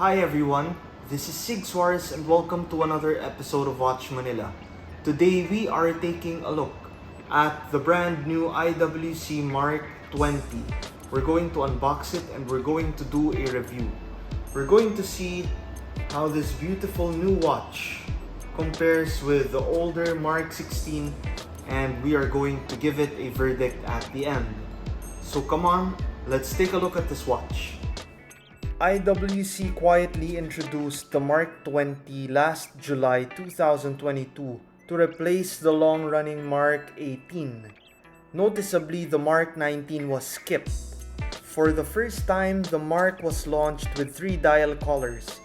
Hi everyone, this is Sig Suarez and welcome to another episode of Watch Manila. Today we are taking a look at the brand new IWC Mark XX. We're going to unbox it and we're going to do a review. We're going to see how this beautiful new watch compares with the older Mark XVI, and we are going to give it a verdict at the end. So come on, let's take a look at this watch. IWC quietly introduced the Mark XX last July 2022 to replace the long-running Mark XVIII. Noticeably, the Mark XIX was skipped. For the first time, the Mark was launched with 3 dial colors.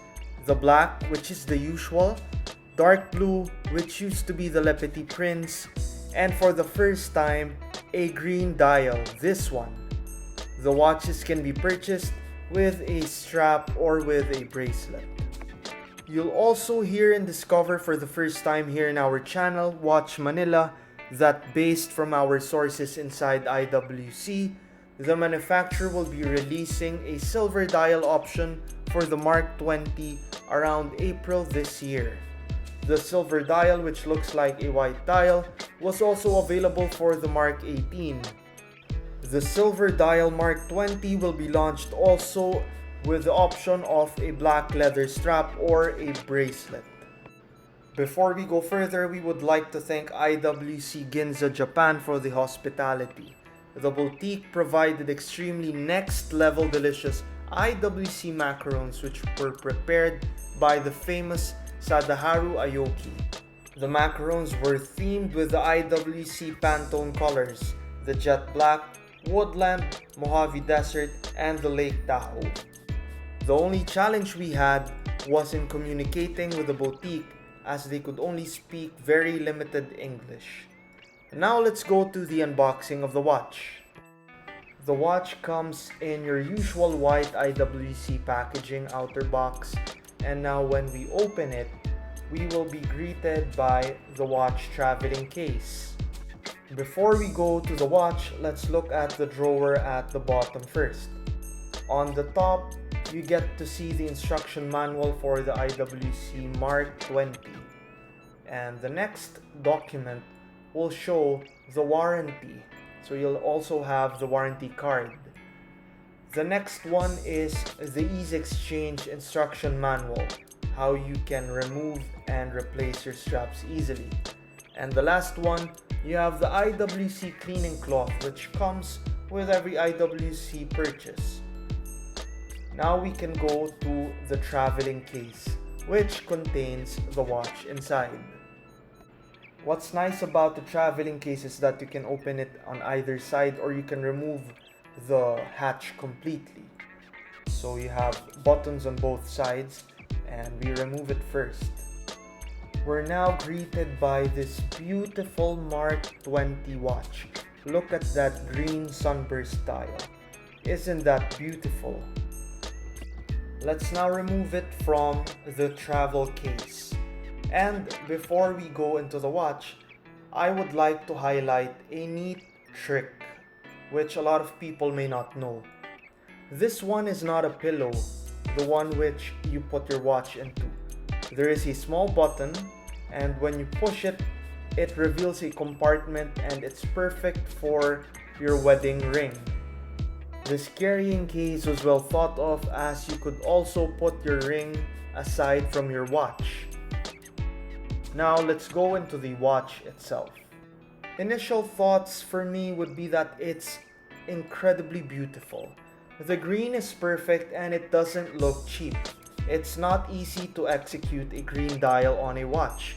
The black, which is the usual, dark blue, which used to be the Le Petit Prince, and for the first time, a green dial, this one. The watches can be purchased with a strap or with a bracelet. You'll also hear and discover for the first time here in our channel, Watch Manila, that based from our sources inside IWC, the manufacturer will be releasing a silver dial option for the Mark XX around April this year. The silver dial, which looks like a white dial, was also available for the Mark XVIII. The silver dial Mark XX will be launched also with the option of a black leather strap or a bracelet. Before we go further, we would like to thank IWC Ginza Japan for the hospitality. The boutique provided extremely next-level delicious IWC macarons which were prepared by the famous Sadaharu Aoki. The macarons were themed with the IWC Pantone colors, the jet black, woodland, Mojave Desert, and the Lake Tahoe. The only challenge we had was in communicating with the boutique as they could only speak very limited English. Now let's go to the unboxing of the watch. The watch comes in your usual white IWC packaging outer box, and now when we open it, we will be greeted by the watch traveling case. Before we go to the watch, let's look at the drawer at the bottom first. On the top, you get to see the instruction manual for the IWC Mark XX. And the next document will show the warranty. So you'll also have the warranty card. The next one is the Easx-change instruction manual, how you can remove and replace your straps easily. And the last one, you have the IWC cleaning cloth, which comes with every IWC purchase. Now we can go to the traveling case, which contains the watch inside. What's nice about the traveling case is that you can open it on either side or you can remove the hatch completely. So you have buttons on both sides, and we remove it first. We're now greeted by this beautiful Mark XX watch. Look at that green sunburst dial. Isn't that beautiful? Let's now remove it from the travel case. And before we go into the watch, I would like to highlight a neat trick which a lot of people may not know. This one is not a pillow, the one which you put your watch into. There is a small button, and when you push it, it reveals a compartment, and it's perfect for your wedding ring. This carrying case was well thought of, as you could also put your ring aside from your watch. Now let's go into the watch itself. Initial thoughts for me would be that it's incredibly beautiful. The green is perfect and it doesn't look cheap. It's not easy to execute a green dial on a watch.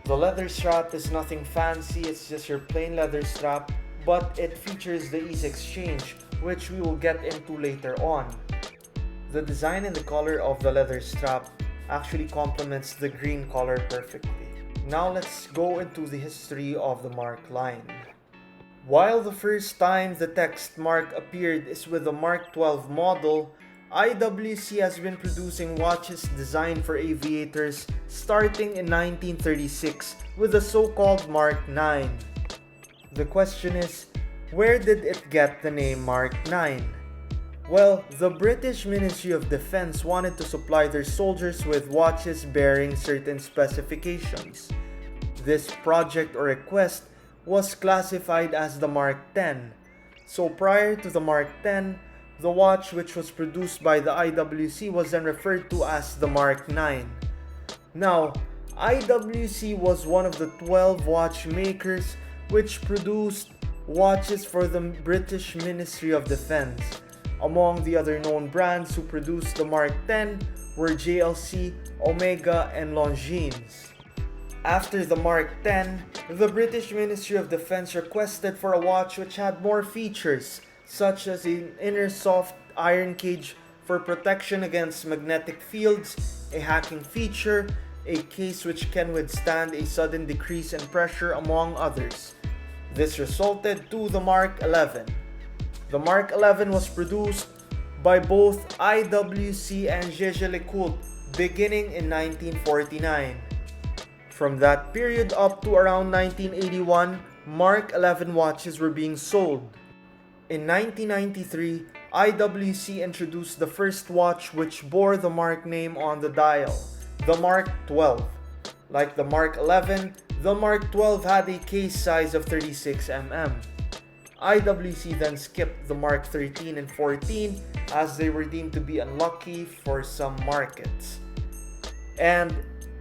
The leather strap is nothing fancy, it's just your plain leather strap, but it features the Easx-change, which we will get into later on. The design and the color of the leather strap actually complements the green color perfectly. Now let's go into the history of the Mark line. While the first time the text Mark appeared is with the Mark XII model, IWC has been producing watches designed for aviators starting in 1936 with the so-called Mark IX. The question is, where did it get the name Mark IX? Well, the British Ministry of Defense wanted to supply their soldiers with watches bearing certain specifications. This project or request was classified as the Mark X. So prior to the Mark X, the watch which was produced by the IWC was then referred to as the Mark IX. Now, IWC was one of the 12 watchmakers which produced watches for the British Ministry of Defense. Among the other known brands who produced the Mark X were JLC, Omega, and Longines. After the Mark X, the British Ministry of Defense requested for a watch which had more features, such as an inner soft iron cage for protection against magnetic fields, a hacking feature, a case which can withstand a sudden decrease in pressure, among others. This resulted to the Mark XI. The Mark XI was produced by both IWC and Jaeger-LeCoultre beginning in 1949. From that period up to around 1981, Mark XI watches were being sold. In 1993, IWC introduced the first watch which bore the Mark name on the dial, the Mark XII. Like the Mark XI, the Mark XII had a case size of 36 mm. IWC then skipped the Mark XIII and XIV as they were deemed to be unlucky for some markets. And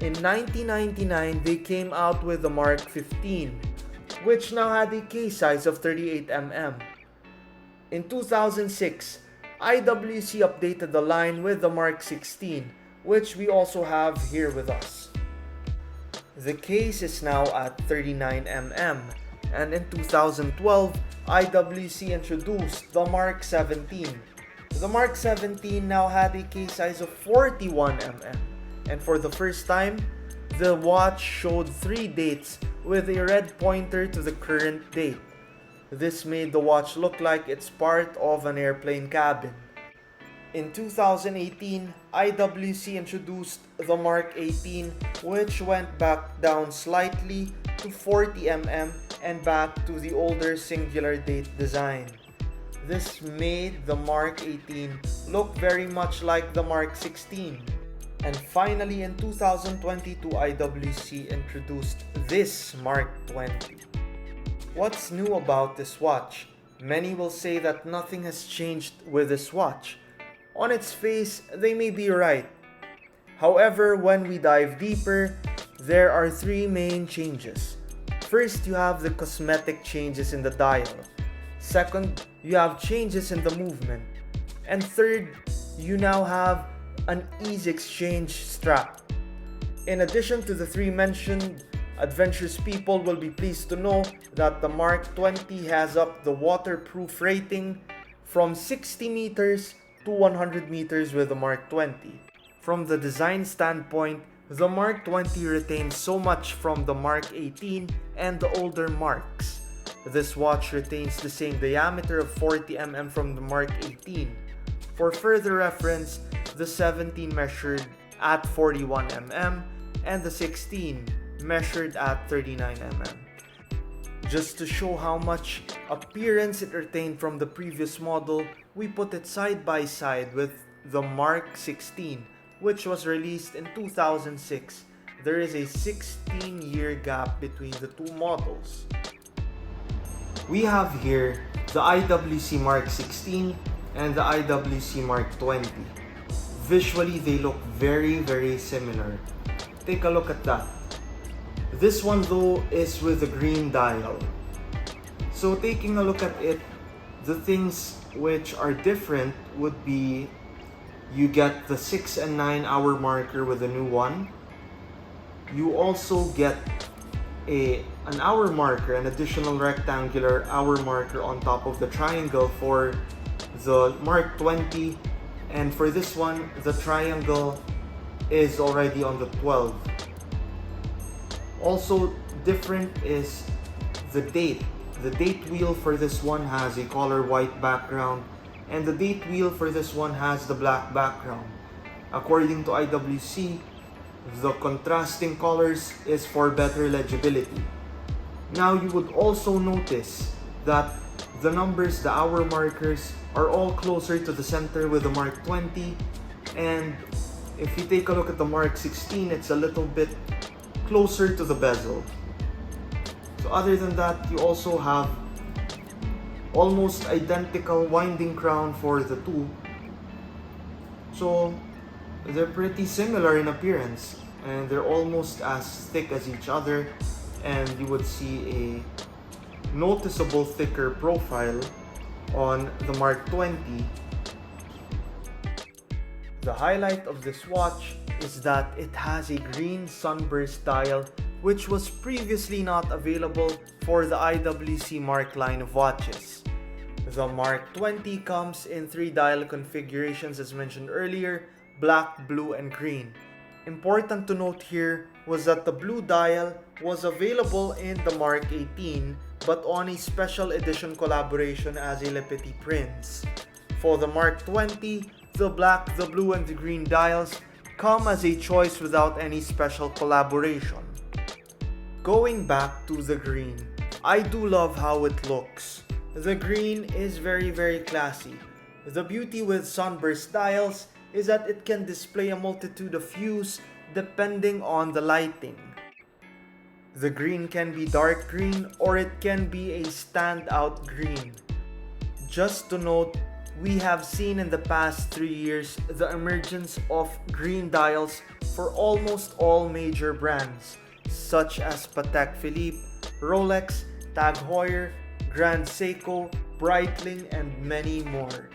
in 1999, they came out with the Mark XV, which now had a case size of 38 mm. In 2006, IWC updated the line with the Mark XVI, which we also have here with us. The case is now at 39 mm, and in 2012, IWC introduced the Mark XVII. The Mark XVII now had a case size of 41 mm, and for the first time, the watch showed 3 dates with a red pointer to the current date. This made the watch look like it's part of an airplane cabin. In 2018, IWC introduced the Mark XVIII, which went back down slightly to 40 mm and back to the older singular date design. This made the Mark XVIII look very much like the Mark XVI. And finally, in 2022, IWC introduced this Mark XX. What's new about this watch? Many will say that nothing has changed with this watch. On its face, they may be right. However, when we dive deeper, there are 3 main changes. First, you have the cosmetic changes in the dial. Second, you have changes in the movement. And third, you now have an Easx-change strap. In addition to the 3 mentioned, adventurous people will be pleased to know that the Mark XX has upped the waterproof rating from 60 meters to 100 meters with the Mark XX. From the design standpoint, the Mark XX retains so much from the Mark XVIII and the older Marks. This watch retains the same diameter of 40 mm from the Mark XVIII. For further reference, the 17 measured at 41 mm and the 16 measured at 39 mm. Just to show how much appearance it retained from the previous model, we put it side by side with the Mark XVI, which was released in 2006. There is a 16-year gap between the 2 models. We have here the IWC Mark XVI and the IWC Mark XX. Visually, they look very similar. Take a look at that. This one though is with the green dial. So taking a look at it, the things which are different would be you get the 6 and 9 hour marker with the new one. You also get an hour marker, an additional rectangular hour marker on top of the triangle for the Mark XX, and for this one, the triangle is already on the 12. Also different is the date. The date wheel for this one has a color white background, and the date wheel for this one has the black background. According to IWC, the contrasting colors is for better legibility. Now you would also notice that The numbers, the hour markers, are all closer to the center with the Mark 20, and if you take a look at the Mark 16, it's a little bit closer to the bezel. So other than that, you also have almost identical winding crown for the two. So they're pretty similar in appearance, and they're almost as thick as each other, and you would see a noticeable thicker profile on the Mark 20. The highlight of this watch is that it has a green sunburst dial, which was previously not available for the IWC Mark line of watches. The Mark 20 comes in 3 dial configurations as mentioned earlier: black, blue, and green. Important to note here was that the blue dial was available in the Mark 18 but on a special edition collaboration as a Le Petit Prince. For the Mark 20, the black, the blue, and the green dials come as a choice without any special collaboration. Going back to the green, I do love how it looks. The green is very classy. The beauty with sunburst dials is that it can display a multitude of hues depending on the lighting. The green can be dark green or it can be a standout green. Just to note, we have seen in the past 3 years the emergence of green dials for almost all major brands such as Patek Philippe, Rolex, Tag Heuer, Grand Seiko, Breitling, and many more.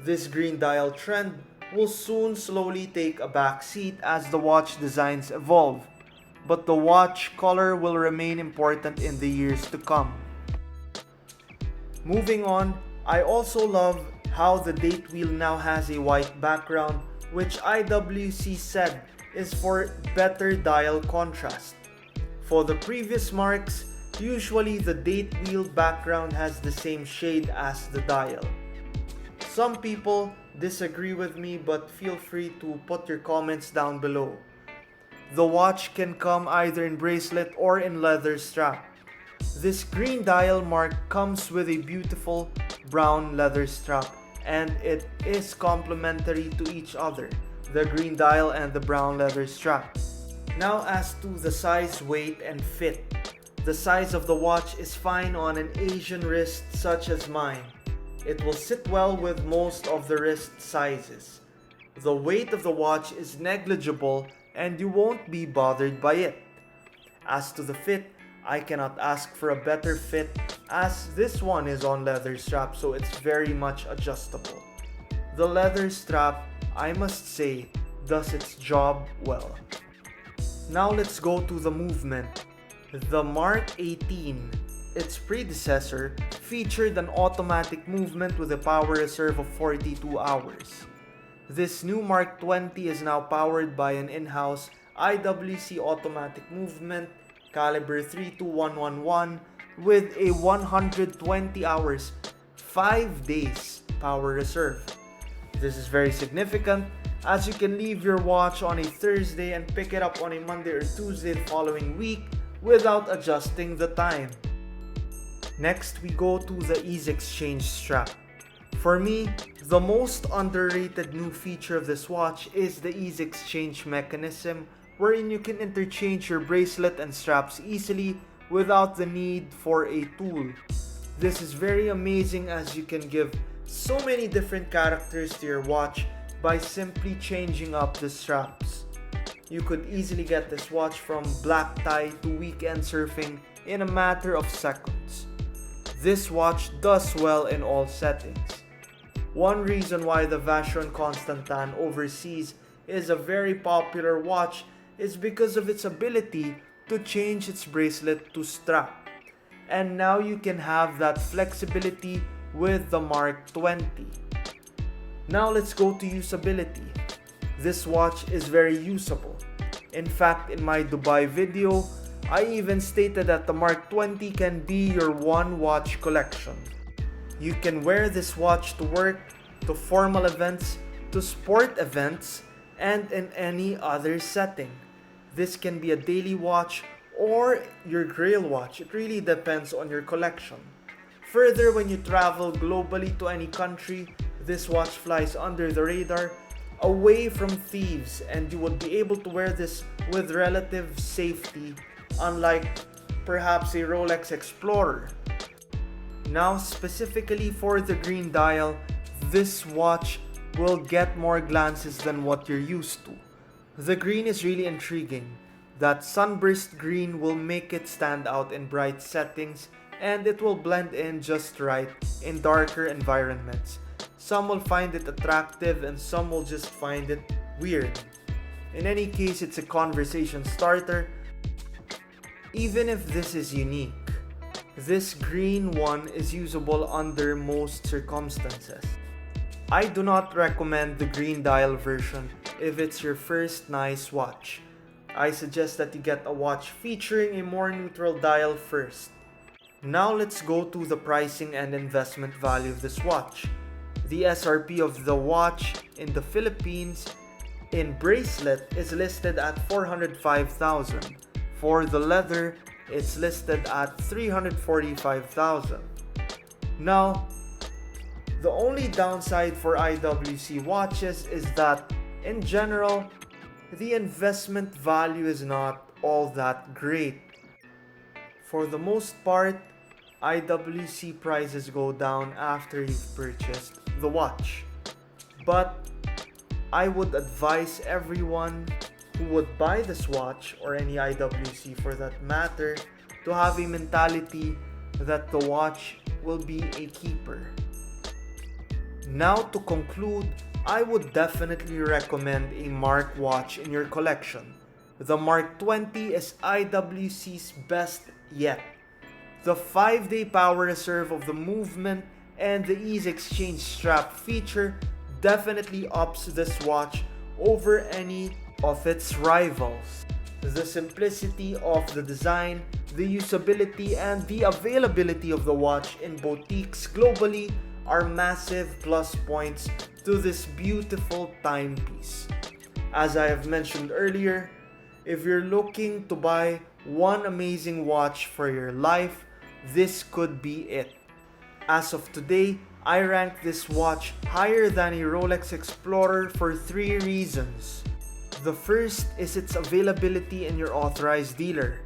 This green dial trend will soon slowly take a back seat as the watch designs evolve, but the watch color will remain important in the years to come. Moving on, I also love how the date wheel now has a white background, which IWC said is for better dial contrast. For the previous marks, usually the date wheel background has the same shade as the dial. Some people disagree with me, but feel free to put your comments down below. The watch can come either in bracelet or in leather strap. This green dial mark comes with a beautiful brown leather strap, and it is complementary to each other, the green dial and the brown leather strap. Now as to the size, weight, and fit. The size of the watch is fine on an Asian wrist such as mine. It will sit well with most of the wrist sizes. The weight of the watch is negligible and you won't be bothered by it. As to the fit, I cannot ask for a better fit as this one is on leather strap, so it's very much adjustable. The leather strap, I must say, does its job well. Now let's go to the movement. The Mark 18, its predecessor, featured an automatic movement with a power reserve of 42 hours. This new Mark 20 is now powered by an in-house IWC automatic movement caliber 32111 with a 120 hours, 5 days power reserve. This is very significant as you can leave your watch on a Thursday and pick it up on a Monday or Tuesday the following week without adjusting the time. Next, we go to the Easx-change strap. For me, the most underrated new feature of this watch is the Easx-change mechanism, wherein you can interchange your bracelet and straps easily without the need for a tool. This is very amazing as you can give so many different characters to your watch by simply changing up the straps. You could easily get this watch from black tie to weekend surfing in a matter of seconds. This watch does well in all settings. One reason why the Vacheron Constantin overseas is a very popular watch is because of its ability to change its bracelet to strap. And now you can have that flexibility with the Mark 20. Now let's go to usability. This watch is very usable. In fact, in my Dubai video, I even stated that the Mark 20 can be your one watch collection. You can wear this watch to work, to formal events, to sport events, and in any other setting. This can be a daily watch or your grail watch. It really depends on your collection. Further, when you travel globally to any country, this watch flies under the radar, away from thieves, and you would be able to wear this with relative safety, unlike perhaps a Rolex Explorer. Now, specifically for the green dial, this watch will get more glances than what you're used to. The green is really intriguing. That sunburst green will make it stand out in bright settings, and it will blend in just right in darker environments. Some will find it attractive and some will just find it weird. In any case, it's a conversation starter. Even if this is unique, this green one is usable under most circumstances. I do not recommend the green dial version if it's your first nice watch. I suggest that you get a watch featuring a more neutral dial first. Now let's go to the pricing and investment value of this watch. The SRP of the watch in the Philippines in bracelet is listed at 405,000. For the leather, it's listed at 345,000. Now, the only downside for IWC watches is that, in general, the investment value is not all that great. For the most part, IWC prices go down after you've purchased the watch. But I would advise everyone who would buy this watch, or any IWC for that matter, to have a mentality that the watch will be a keeper. Now, to conclude, I would definitely recommend a Mark watch in your collection. The Mark XX is IWC's best yet. The 5-day power reserve of the movement and the Easx-change strap feature definitely ups this watch over any of its rivals. The simplicity of the design, the usability, and the availability of the watch in boutiques globally are massive plus points to this beautiful timepiece. As I have mentioned earlier, if you're looking to buy one amazing watch for your life, this could be it. As of today, I rank this watch higher than a Rolex Explorer for 3 reasons. The first is its availability in your authorized dealer.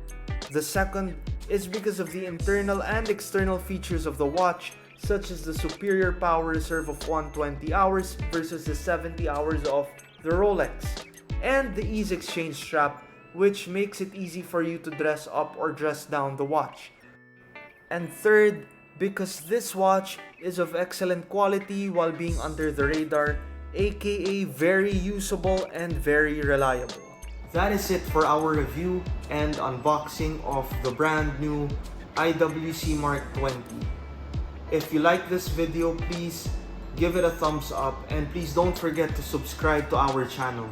The second is because of the internal and external features of the watch, such as the superior power reserve of 120 hours versus the 70 hours of the Rolex, and the Easx-change strap, which makes it easy for you to dress up or dress down the watch. And third, because this watch is of excellent quality while being under the radar, aka very usable and very reliable. That is it for our review and unboxing of the brand new IWC Mark XX. If you like this video, please give it a thumbs up and please don't forget to subscribe to our channel.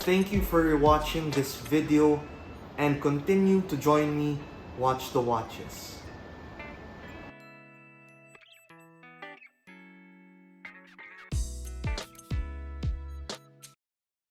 Thank you for watching this video and continue to join me watch the watches.